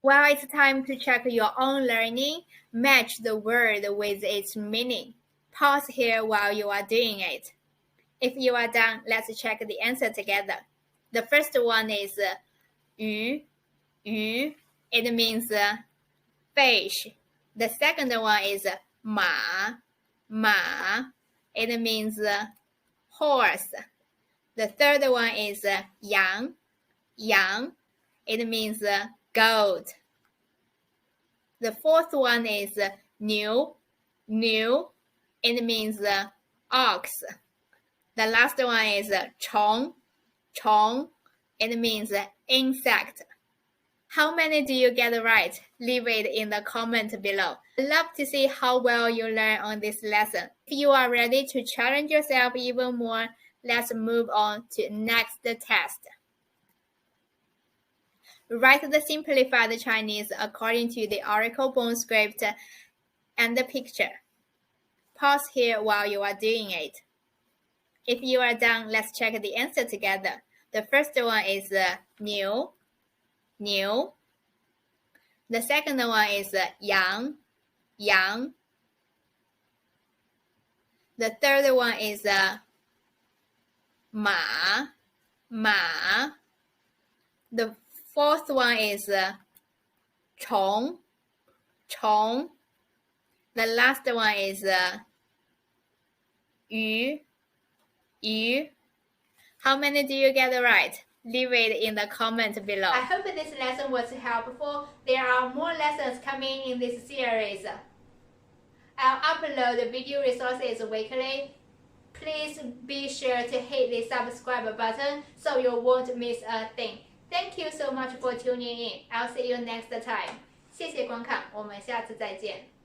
Well, it's time to check your own learning. Match the word with its meaning. Pause here while you are doing it. If you are done, let's check the answer together. The first one is 鱼, it means fish. The second one is 马, it means horse. The third one is 羊, it means goat. The fourth one is 牛, it means ox. The last one is 虫, it means insect. How many do you get right? Leave it in the comment below. I'd love to see how well you learn on this lesson. If you are ready to challenge yourself even more, let's move on to next test. Write the simplified Chinese according to the Oracle bone script and the picture. Pause here while you are doing it. If you are done, let's check the answer together. The first one is 牛. The second one is 羊. The third one is 马. The fourth one is 虫. The last one is 鱼. How many do you get right? Leave it in the comment below. I hope this lesson was helpful. There are more lessons coming in this series. I'll upload video resources weekly. Please be sure to hit the subscribe button so you won't miss a thing. Thank you so much for tuning in. I'll see you next time. 谢谢观看，我们下次再见。